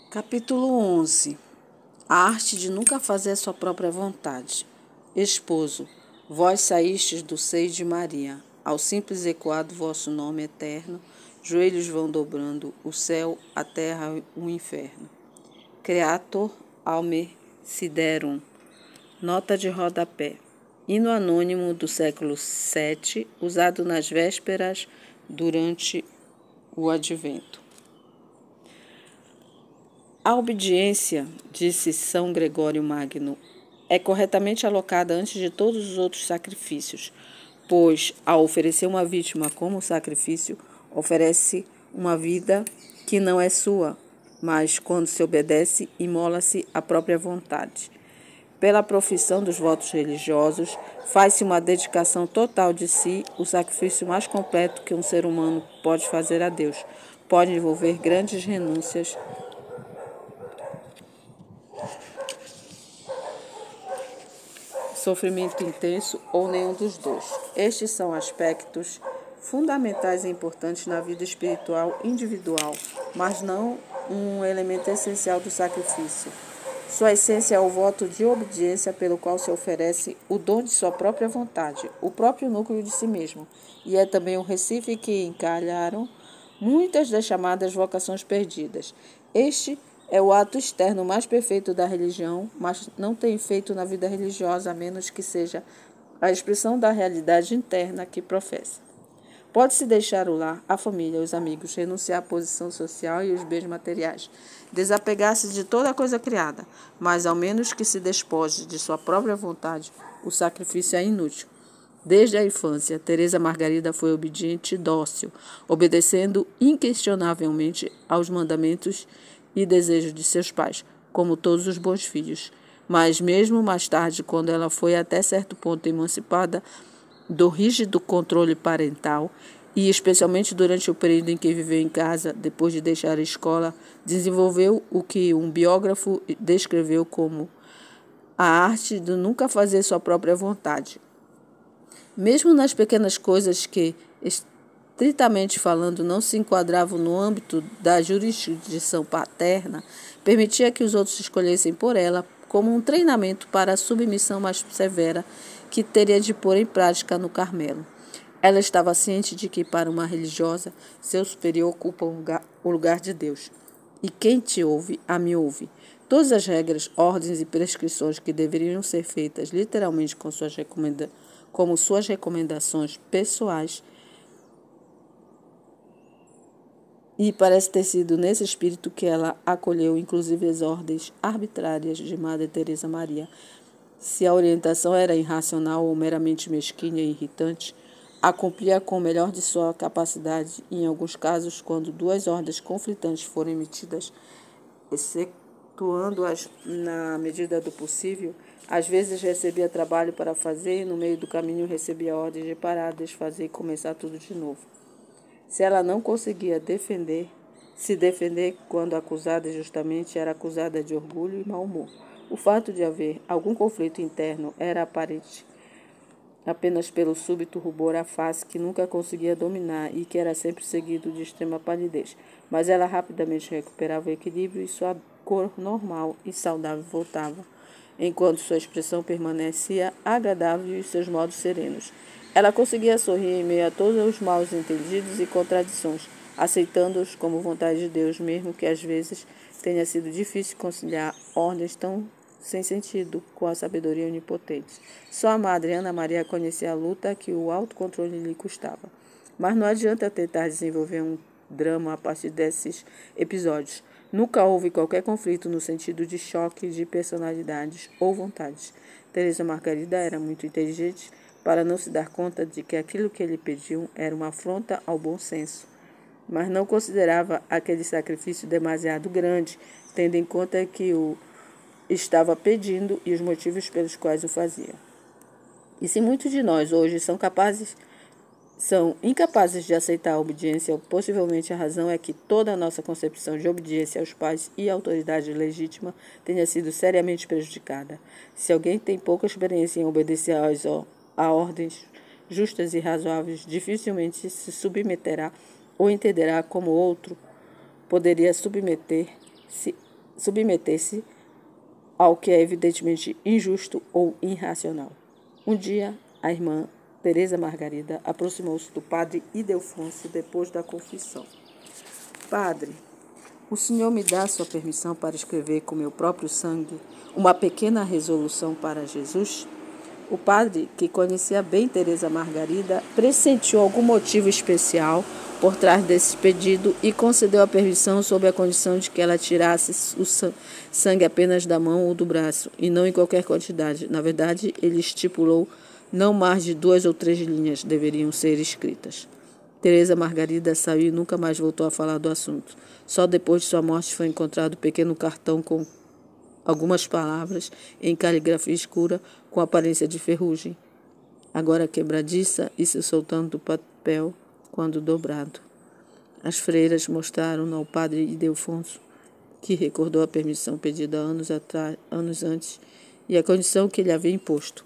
Capítulo 11. A arte de nunca fazer a sua própria vontade. Esposo, vós saístes do seio de Maria. Ao simples ecoado vosso nome eterno, joelhos vão dobrando, o céu, a terra, o inferno. Creator alme siderum. Nota de rodapé. Hino anônimo do século VII, usado nas vésperas durante o Advento. A obediência, disse São Gregório Magno, é corretamente alocada antes de todos os outros sacrifícios, pois, ao oferecer uma vítima como sacrifício, oferece uma vida que não é sua, mas, quando se obedece, imola-se a própria vontade. Pela profissão dos votos religiosos, faz-se uma dedicação total de si, o sacrifício mais completo que um ser humano pode fazer a Deus. Pode envolver grandes renúncias, sofrimento intenso ou nenhum dos dois. Estes são aspectos fundamentais e importantes na vida espiritual individual, mas não um elemento essencial do sacrifício. Sua essência é o voto de obediência pelo qual se oferece o dom de sua própria vontade, o próprio núcleo de si mesmo, e é também o recife que encalharam muitas das chamadas vocações perdidas. Este é o ato externo mais perfeito da religião, mas não tem efeito na vida religiosa, a menos que seja a expressão da realidade interna que professa. Pode-se deixar o lar, a família, os amigos, renunciar à posição social e os bens materiais, desapegar-se de toda a coisa criada, mas ao menos que se despoje de sua própria vontade, o sacrifício é inútil. Desde a infância, Teresa Margarida foi obediente e dócil, obedecendo inquestionavelmente aos mandamentos e desejos de seus pais, como todos os bons filhos. Mas mesmo mais tarde, quando ela foi até certo ponto emancipada do rígido controle parental, e especialmente durante o período em que viveu em casa, depois de deixar a escola, desenvolveu o que um biógrafo descreveu como a arte de nunca fazer sua própria vontade. Mesmo nas pequenas coisas que, estritamente falando, não se enquadravam no âmbito da jurisdição paterna, permitia que os outros escolhessem por ela como um treinamento para a submissão mais severa que teria de pôr em prática no Carmelo. Ela estava ciente de que, para uma religiosa, seu superior ocupa o lugar de Deus. E quem te ouve, a me ouve. Todas as regras, ordens e prescrições que deveriam ser feitas literalmente como suas recomendações pessoais, e parece ter sido nesse espírito que ela acolheu inclusive as ordens arbitrárias de Madre Teresa Maria. Se a orientação era irracional ou meramente mesquinha e irritante, a cumpria com o melhor de sua capacidade e, em alguns casos, quando duas ordens conflitantes foram emitidas, excetuando-as na medida do possível, às vezes recebia trabalho para fazer e, no meio do caminho, recebia ordens de parar, desfazer e começar tudo de novo. Se ela não conseguia se defender quando acusada injustamente, era acusada de orgulho e mau humor. O fato de haver algum conflito interno era aparente apenas pelo súbito rubor à face que nunca conseguia dominar e que era sempre seguido de extrema palidez. Mas ela rapidamente recuperava o equilíbrio e sua cor normal e saudável voltava, enquanto sua expressão permanecia agradável e seus modos serenos. Ela conseguia sorrir em meio a todos os maus entendidos e contradições, aceitando-os como vontade de Deus, mesmo que às vezes tenha sido difícil conciliar ordens tão sem sentido com a sabedoria onipotente. Só a Madre Ana Maria conhecia a luta que o autocontrole lhe custava. Mas não adianta tentar desenvolver um drama a partir desses episódios. Nunca houve qualquer conflito no sentido de choque de personalidades ou vontades. Teresa Margarida era muito inteligente para não se dar conta de que aquilo que lhe pediam era uma afronta ao bom senso, mas não considerava aquele sacrifício demasiado grande, tendo em conta que o estava pedindo e os motivos pelos quais o fazia. E se muitos de nós hoje são incapazes de aceitar a obediência, possivelmente a razão é que toda a nossa concepção de obediência aos pais e à autoridade legítima tenha sido seriamente prejudicada. Se alguém tem pouca experiência em obedecer a ordens justas e razoáveis, dificilmente se submeterá ou entenderá como outro poderia submeter-se submeter-se ao que é evidentemente injusto ou irracional. Um dia, a irmã Teresa Margarida aproximou-se do padre Ildefonso depois da confissão. Padre, o senhor me dá sua permissão para escrever com meu próprio sangue uma pequena resolução para Jesus? O padre, que conhecia bem Teresa Margarida, pressentiu algum motivo especial por trás desse pedido e concedeu a permissão sob a condição de que ela tirasse o sangue apenas da mão ou do braço, e não em qualquer quantidade. Na verdade, ele estipulou não mais de 2 ou 3 linhas deveriam ser escritas. Teresa Margarida saiu e nunca mais voltou a falar do assunto. Só depois de sua morte foi encontrado um pequeno cartão com algumas palavras em caligrafia escura com aparência de ferrugem, agora quebradiça e se soltando do papel quando dobrado. As freiras mostraram ao padre Ildefonso, que recordou a permissão pedida anos antes e a condição que ele havia imposto.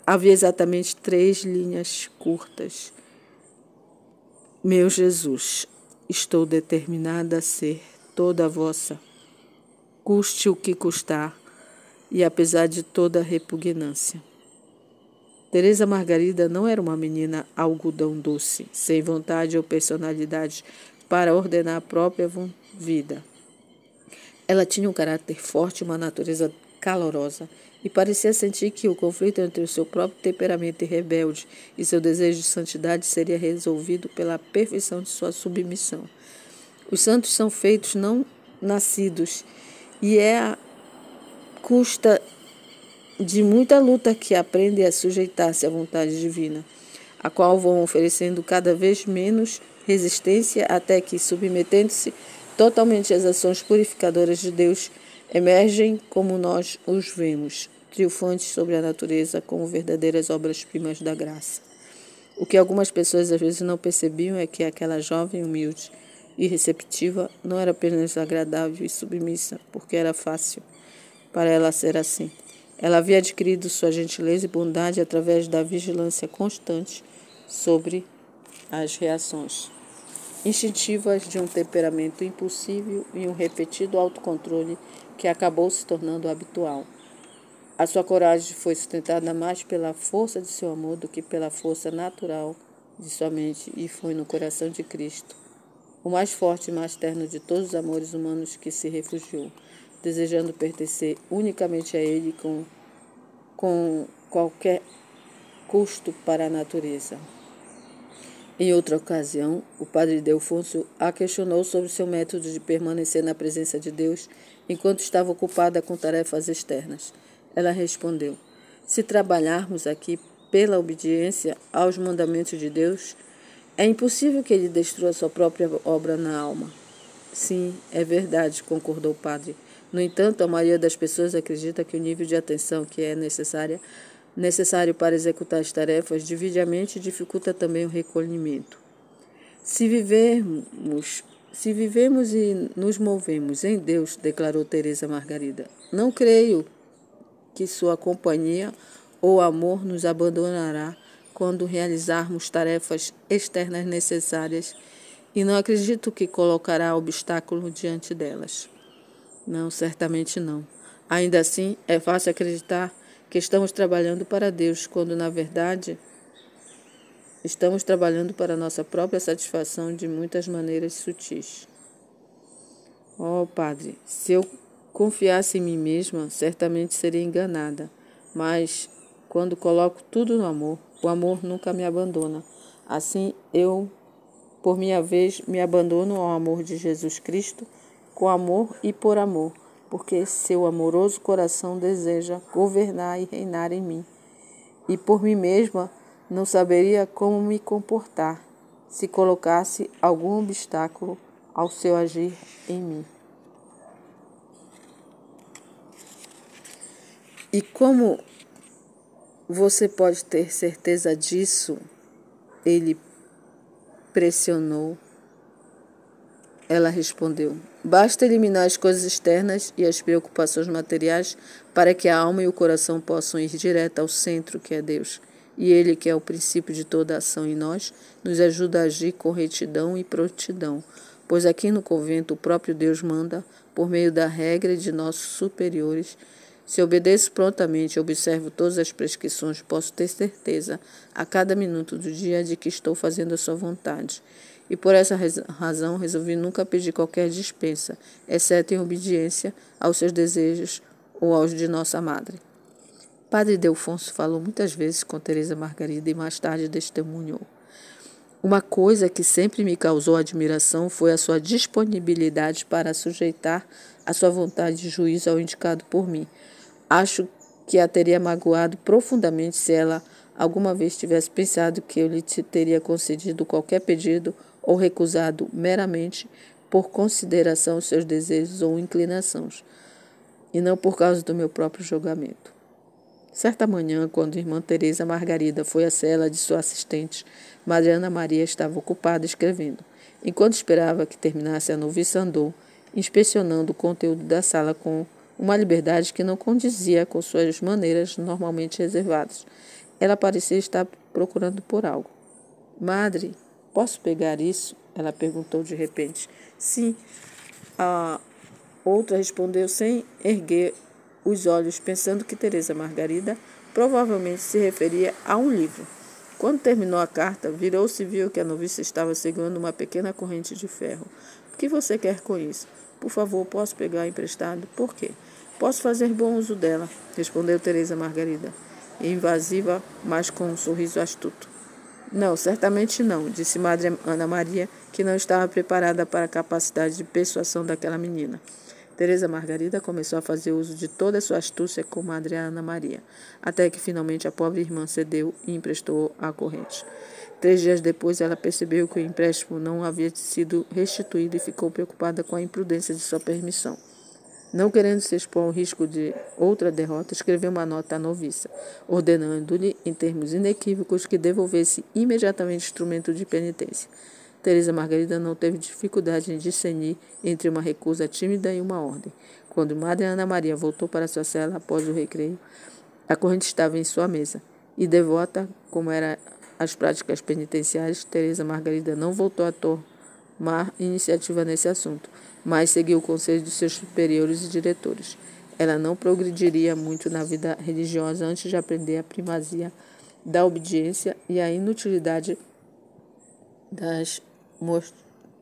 Havia exatamente 3 linhas curtas. Meu Jesus, estou determinada a ser toda vossa, custe o que custar, e apesar de toda a repugnância. Teresa Margarida não era uma menina algodão doce, sem vontade ou personalidade para ordenar a própria vida. Ela tinha um caráter forte e uma natureza calorosa, e parecia sentir que o conflito entre o seu próprio temperamento rebelde e seu desejo de santidade seria resolvido pela perfeição de sua submissão. Os santos são feitos não nascidos, e é a custa de muita luta que aprendem a sujeitar-se à vontade divina, a qual vão oferecendo cada vez menos resistência até que, submetendo-se totalmente às ações purificadoras de Deus, emergem como nós os vemos, triunfantes sobre a natureza como verdadeiras obras-primas da graça. O que algumas pessoas às vezes não percebiam é que aquela jovem humilde e receptiva não era apenas agradável e submissa, porque era fácil para ela ser assim. Ela havia adquirido sua gentileza e bondade através da vigilância constante sobre as reações instintivas de um temperamento impulsivo e um repetido autocontrole que acabou se tornando habitual. A sua coragem foi sustentada mais pela força de seu amor do que pela força natural de sua mente, e foi no coração de Cristo, o mais forte e mais terno de todos os amores humanos, que se refugiou, desejando pertencer unicamente a Ele com qualquer custo para a natureza. Em outra ocasião, o padre Ildefonso a questionou sobre seu método de permanecer na presença de Deus enquanto estava ocupada com tarefas externas. Ela respondeu: se trabalharmos aqui pela obediência aos mandamentos de Deus, é impossível que ele destrua sua própria obra na alma. Sim, é verdade, concordou o padre. No entanto, a maioria das pessoas acredita que o nível de atenção que é necessário para executar as tarefas divide a mente e dificulta também o recolhimento. Se vivemos e nos movemos em Deus, declarou Teresa Margarida, não creio que sua companhia ou amor nos abandonará quando realizarmos tarefas externas necessárias, e não acredito que colocará obstáculo diante delas. Não, certamente não. Ainda assim, é fácil acreditar que estamos trabalhando para Deus, quando, na verdade, estamos trabalhando para nossa própria satisfação de muitas maneiras sutis. Oh, Padre, se eu confiasse em mim mesma, certamente seria enganada. Mas, quando coloco tudo no amor, o amor nunca me abandona. Assim, eu, por minha vez, me abandono ao amor de Jesus Cristo, com amor e por amor, porque seu amoroso coração deseja governar e reinar em mim. E por mim mesma não saberia como me comportar se colocasse algum obstáculo ao seu agir em mim. E como você pode ter certeza disso? Ele pressionou. Ela respondeu: basta eliminar as coisas externas e as preocupações materiais para que a alma e o coração possam ir direto ao centro, que é Deus. E Ele, que é o princípio de toda ação em nós, nos ajuda a agir com retidão e prontidão, pois aqui no convento o próprio Deus manda, por meio da regra de nossos superiores. Se obedeço prontamente e observo todas as prescrições, posso ter certeza, a cada minuto do dia, de que estou fazendo a sua vontade. E por essa razão resolvi nunca pedir qualquer dispensa, exceto em obediência aos seus desejos ou aos de nossa madre. Padre Delfonso falou muitas vezes com Teresa Margarida e mais tarde testemunhou. Uma coisa que sempre me causou admiração foi a sua disponibilidade para sujeitar a sua vontade de juízo ao indicado por mim. Acho que a teria magoado profundamente se ela alguma vez tivesse pensado que eu lhe teria concedido qualquer pedido ou recusado meramente por consideração aos seus desejos ou inclinações, e não por causa do meu próprio julgamento. Certa manhã, quando a irmã Teresa Margarida foi à cela de sua assistente, Madre Ana Maria estava ocupada escrevendo. Enquanto esperava que terminasse, a noviça andou, inspecionando o conteúdo da sala com uma liberdade que não condizia com suas maneiras normalmente reservadas. Ela parecia estar procurando por algo. Madre, posso pegar isso? Ela perguntou de repente. Sim. A outra respondeu sem erguer os olhos, pensando que Teresa Margarida provavelmente se referia a um livro. Quando terminou a carta, virou-se e viu que a noviça estava segurando uma pequena corrente de ferro. O que você quer com isso? Por favor, posso pegar emprestado? Por quê? Posso fazer bom uso dela, respondeu Teresa Margarida, invasiva, mas com um sorriso astuto. Não, certamente não, disse Madre Ana Maria, que não estava preparada para a capacidade de persuasão daquela menina. Teresa Margarida começou a fazer uso de toda a sua astúcia com Madre Ana Maria, até que finalmente a pobre irmã cedeu e emprestou a corrente. 3 dias depois, ela percebeu que o empréstimo não havia sido restituído e ficou preocupada com a imprudência de sua permissão. Não querendo se expor ao risco de outra derrota, escreveu uma nota à noviça, ordenando-lhe, em termos inequívocos, que devolvesse imediatamente o instrumento de penitência. Teresa Margarida não teve dificuldade em discernir entre uma recusa tímida e uma ordem. Quando Madre Ana Maria voltou para sua cela após o recreio, a corrente estava em sua mesa, e devota, como eram as práticas penitenciárias, Teresa Margarida não voltou a tomar iniciativa nesse assunto, mas seguiu o conselho de seus superiores e diretores. Ela não progrediria muito na vida religiosa antes de aprender a primazia da obediência e a inutilidade das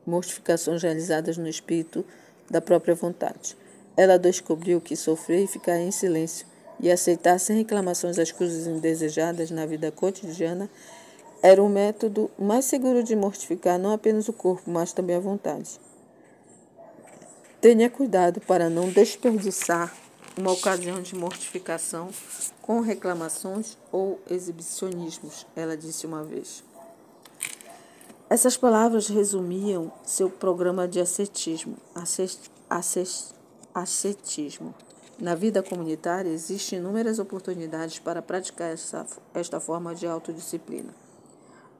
mortificações realizadas no espírito da própria vontade. Ela descobriu que sofrer e ficar em silêncio e aceitar sem reclamações as coisas indesejadas na vida cotidiana era o método mais seguro de mortificar não apenas o corpo, mas também a vontade. Tenha cuidado para não desperdiçar uma ocasião de mortificação com reclamações ou exibicionismos, ela disse uma vez. Essas palavras resumiam seu programa de ascetismo. Ascetismo. Na vida comunitária, existem inúmeras oportunidades para praticar esta forma de autodisciplina.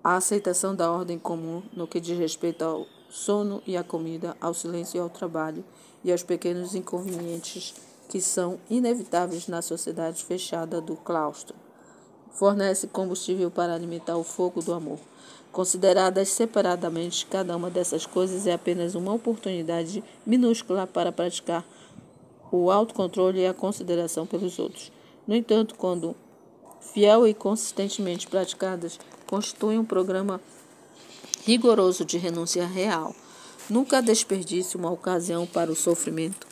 A aceitação da ordem comum no que diz respeito ao sono e à comida, ao silêncio e ao trabalho, e aos pequenos inconvenientes que são inevitáveis na sociedade fechada do claustro, fornece combustível para alimentar o fogo do amor. Consideradas separadamente, cada uma dessas coisas é apenas uma oportunidade minúscula para praticar o autocontrole e a consideração pelos outros. No entanto, quando fiel e consistentemente praticadas, constituem um programa rigoroso de renúncia real. Nunca desperdice uma ocasião para o sofrimento,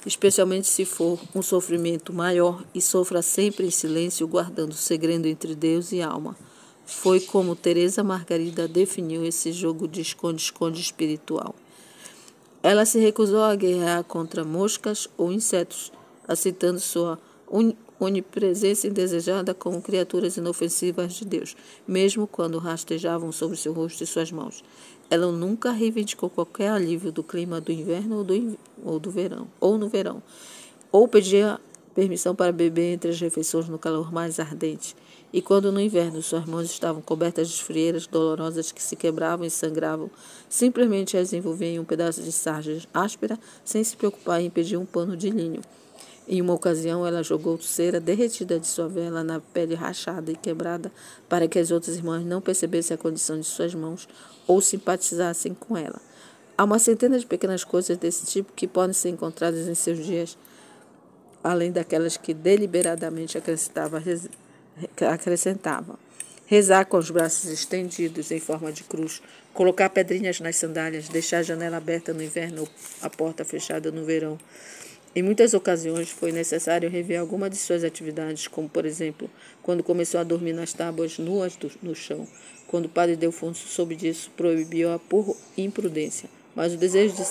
especialmente se for um sofrimento maior, e sofra sempre em silêncio, guardando o segredo entre Deus e alma. Foi como Teresa Margarida definiu esse jogo de esconde-esconde espiritual. Ela se recusou a guerrear contra moscas ou insetos, aceitando sua onipresença indesejada como criaturas inofensivas de Deus, mesmo quando rastejavam sobre seu rosto e suas mãos. Ela nunca reivindicou qualquer alívio do clima do inverno ou no verão, ou pedia permissão para beber entre as refeições no calor mais ardente. E quando no inverno suas mãos estavam cobertas de frieiras dolorosas que se quebravam e sangravam, simplesmente as envolvia em um pedaço de sarja áspera, sem se preocupar em pedir um pano de linho. Em uma ocasião, ela jogou cera derretida de sua vela na pele rachada e quebrada para que as outras irmãs não percebessem a condição de suas mãos ou simpatizassem com ela. Há uma centena de pequenas coisas desse tipo que podem ser encontradas em seus dias, além daquelas que deliberadamente acrescentava. Rezar com os braços estendidos em forma de cruz, colocar pedrinhas nas sandálias, deixar a janela aberta no inverno ou a porta fechada no verão. Em muitas ocasiões foi necessário rever alguma de suas atividades, como, por exemplo, quando começou a dormir nas tábuas nuas no chão. Quando o padre Delfonso soube disso, proibiu-a por imprudência. Mas o desejo de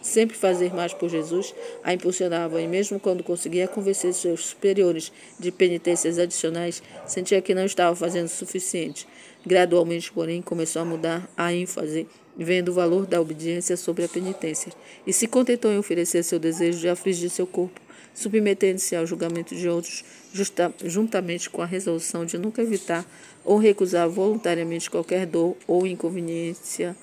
sempre fazer mais por Jesus a impulsionava, e mesmo quando conseguia convencer seus superiores de penitências adicionais, sentia que não estava fazendo o suficiente. Gradualmente, porém, começou a mudar a ênfase, vendo o valor da obediência sobre a penitência, e se contentou em oferecer seu desejo de afligir seu corpo, submetendo-se ao julgamento de outros, juntamente com a resolução de nunca evitar ou recusar voluntariamente qualquer dor ou inconveniência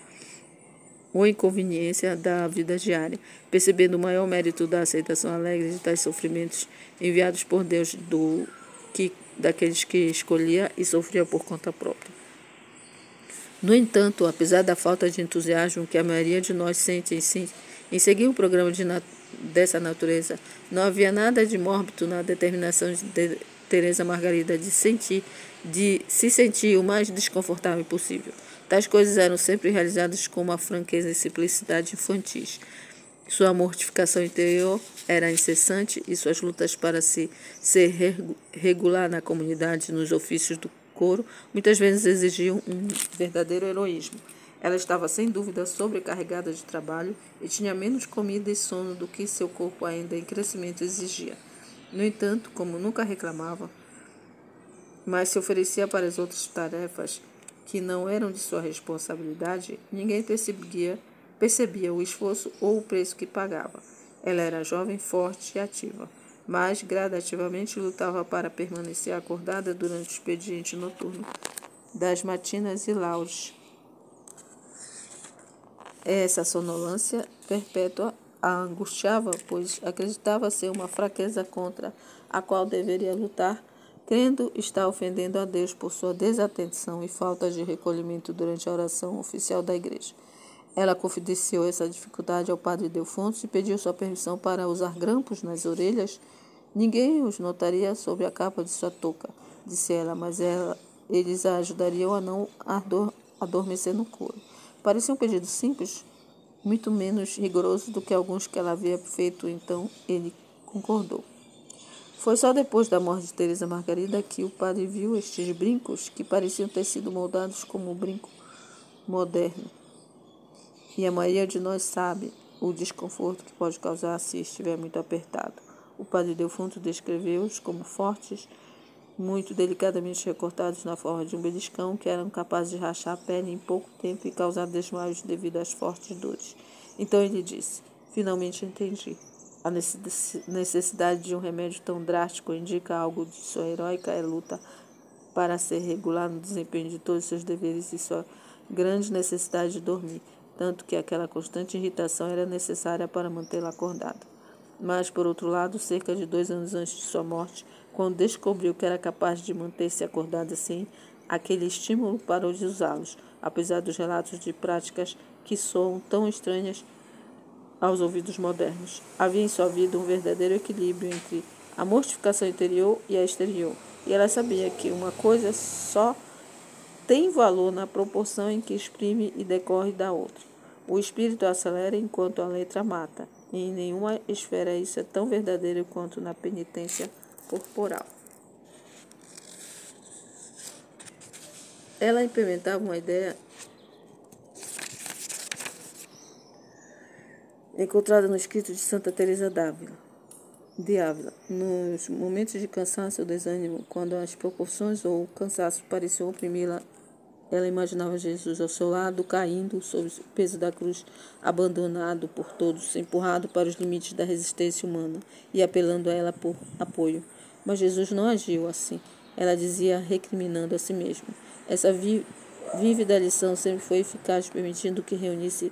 da vida diária, percebendo o maior mérito da aceitação alegre de tais sofrimentos enviados por Deus daqueles que escolhia e sofria por conta própria. No entanto, apesar da falta de entusiasmo que a maioria de nós sente em seguir um programa dessa natureza, não havia nada de mórbido na determinação de Teresa Margarida de se sentir o mais desconfortável possível. Tais coisas eram sempre realizadas com uma franqueza e simplicidade infantis. Sua mortificação interior era incessante e suas lutas para ser regular na comunidade, nos ofícios do coro, muitas vezes exigiam um verdadeiro heroísmo. Ela estava sem dúvida sobrecarregada de trabalho e tinha menos comida e sono do que seu corpo ainda em crescimento exigia. No entanto, como nunca reclamava, mas se oferecia para as outras tarefas que não eram de sua responsabilidade, ninguém percebia o esforço ou o preço que pagava. Ela era jovem, forte e ativa, mas gradativamente lutava para permanecer acordada durante o expediente noturno das matinas e laudes. Essa sonolência perpétua a angustiava, pois acreditava ser uma fraqueza contra a qual deveria lutar, crendo estar ofendendo a Deus por sua desatenção e falta de recolhimento durante a oração oficial da igreja. Ela confidenciou essa dificuldade ao padre Delfonso e pediu sua permissão para usar grampos nas orelhas. Ninguém os notaria sob a capa de sua touca, disse ela, mas eles a ajudariam a não adormecer no couro. Parecia um pedido simples, muito menos rigoroso do que alguns que ela havia feito, então ele concordou. Foi só depois da morte de Teresa Margarida que o padre viu estes brincos, que pareciam ter sido moldados como um brinco moderno. E a maioria de nós sabe o desconforto que pode causar se estiver muito apertado. O padre Delfonso descreveu-os como fortes, muito delicadamente recortados na forma de um beliscão, que eram capazes de rachar a pele em pouco tempo e causar desmaios devido às fortes dores. Então ele disse: finalmente entendi. A necessidade de um remédio tão drástico indica algo de sua heróica luta para ser regular no desempenho de todos os seus deveres e sua grande necessidade de dormir, tanto que aquela constante irritação era necessária para mantê-la acordada. Mas, por outro lado, cerca de 2 anos antes de sua morte, quando descobriu que era capaz de manter-se acordada sem aquele estímulo, parou de usá-los, apesar dos relatos de práticas que soam tão estranhas aos ouvidos modernos. Havia em sua vida um verdadeiro equilíbrio entre a mortificação interior e a exterior, e ela sabia que uma coisa só tem valor na proporção em que exprime e decorre da outra. O espírito acelera enquanto a letra mata, e em nenhuma esfera isso é tão verdadeiro quanto na penitência corporal. Ela implementava uma ideia encontrada no escrito de Santa Teresa de Ávila. Nos momentos de cansaço ou desânimo, quando as proporções ou o cansaço pareciam oprimi-la, ela imaginava Jesus ao seu lado, caindo sob o peso da cruz, abandonado por todos, empurrado para os limites da resistência humana e apelando a ela por apoio. Mas Jesus não agiu assim. Ela dizia, recriminando a si mesma. Essa vívida lição sempre foi eficaz, permitindo que reunisse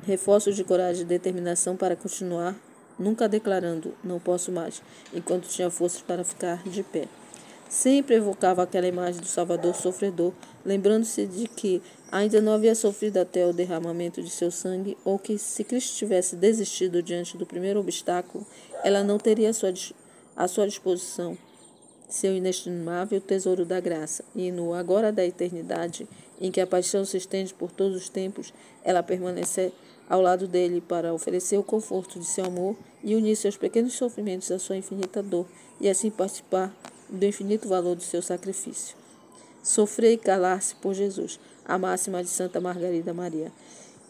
reforços de coragem e determinação para continuar, nunca declarando, não posso mais, enquanto tinha forças para ficar de pé. Sempre evocava aquela imagem do Salvador sofredor, lembrando-se de que ainda não havia sofrido até o derramamento de seu sangue, ou que, se Cristo tivesse desistido diante do primeiro obstáculo, ela não teria à sua disposição seu inestimável tesouro da graça, e no agora da eternidade, em que a paixão se estende por todos os tempos, ela permanecer ao lado dele para oferecer o conforto de seu amor e unir seus pequenos sofrimentos à sua infinita dor, e assim participar do infinito valor do seu sacrifício. Sofrer e calar-se por Jesus, a máxima de Santa Margarida Maria,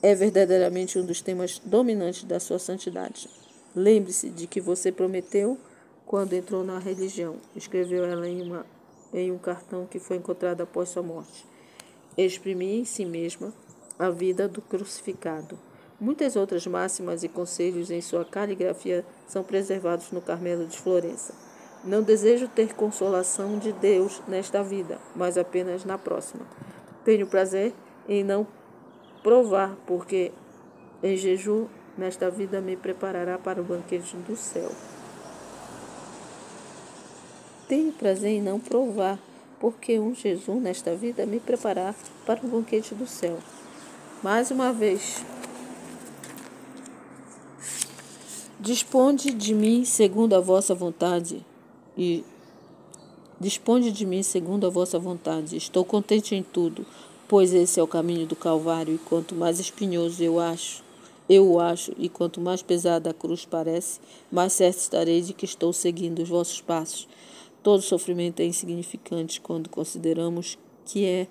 é verdadeiramente um dos temas dominantes da sua santidade. Lembre-se de que você prometeu quando entrou na religião, escreveu ela em um cartão que foi encontrado após sua morte. Exprimir em si mesma a vida do crucificado. Muitas outras máximas e conselhos em sua caligrafia são preservados no Carmelo de Florença. Não desejo ter consolação de Deus nesta vida, mas apenas na próxima. Tenho prazer em não provar, porque em jejum nesta vida me preparará para o banquete do céu. Tenho prazer em não provar, porque um jejum nesta vida me preparar para o banquete do céu. Mais uma vez, disponde de mim segundo a vossa vontade, Estou contente em tudo, pois esse é o caminho do Calvário, e quanto mais espinhoso eu o acho, e quanto mais pesada a cruz parece, mais certo estarei de que estou seguindo os vossos passos. Todo sofrimento é insignificante quando consideramos que é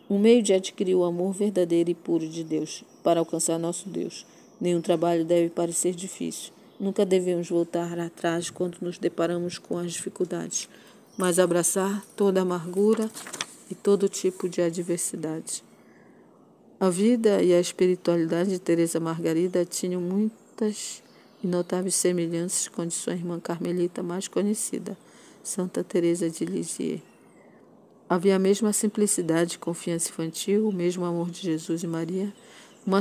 um meio de adquirir o amor verdadeiro e puro de Deus, para alcançar nosso Deus. Nenhum trabalho deve parecer difícil. Nunca devemos voltar atrás quando nos deparamos com as dificuldades, mas abraçar toda amargura e todo tipo de adversidade. A vida e a espiritualidade de Teresa Margarida tinham muitas e notáveis semelhanças com de sua irmã carmelita mais conhecida, Santa Teresa de Lisieux. Havia a mesma simplicidade e confiança infantil, o mesmo amor de Jesus e Maria, uma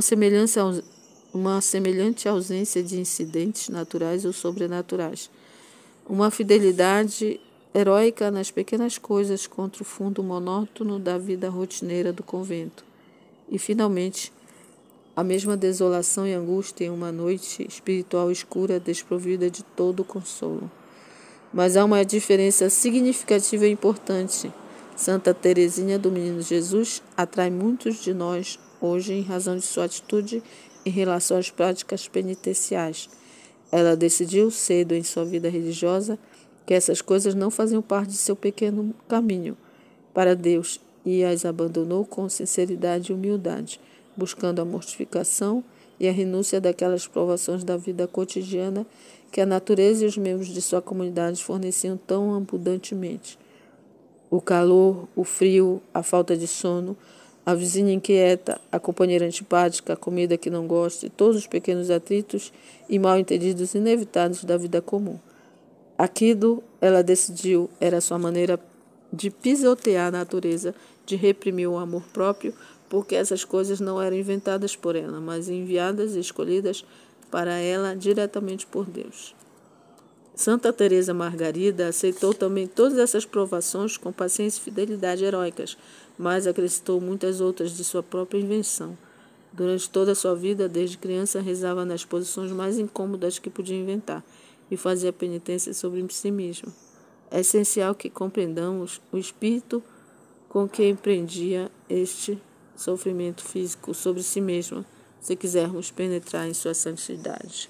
semelhante ausência de incidentes naturais ou sobrenaturais, uma fidelidade heróica nas pequenas coisas contra o fundo monótono da vida rotineira do convento. E, finalmente, a mesma desolação e angústia em uma noite espiritual escura, desprovida de todo consolo. Mas há uma diferença significativa e importante. Santa Teresinha do Menino Jesus atrai muitos de nós hoje em razão de sua atitude em relação às práticas penitenciais. Ela decidiu cedo em sua vida religiosa que essas coisas não faziam parte de seu pequeno caminho para Deus e as abandonou com sinceridade e humildade, buscando a mortificação e a renúncia daquelas provações da vida cotidiana que a natureza e os membros de sua comunidade forneciam tão abundantemente. O calor, o frio, a falta de sono, a vizinha inquieta, a companheira antipática, a comida que não gosta e todos os pequenos atritos e mal-entendidos inevitáveis da vida comum. Aquilo, ela decidiu, era sua maneira de pisotear a natureza, de reprimir o amor próprio, porque essas coisas não eram inventadas por ela, mas enviadas e escolhidas para ela diretamente por Deus. Santa Teresa Margarida aceitou também todas essas provações com paciência e fidelidade heróicas, mas acrescentou muitas outras de sua própria invenção. Durante toda a sua vida, desde criança, rezava nas posições mais incômodas que podia inventar e fazia penitência sobre si mesma. É essencial que compreendamos o espírito com que empreendia este sofrimento físico sobre si mesma, se quisermos penetrar em sua santidade.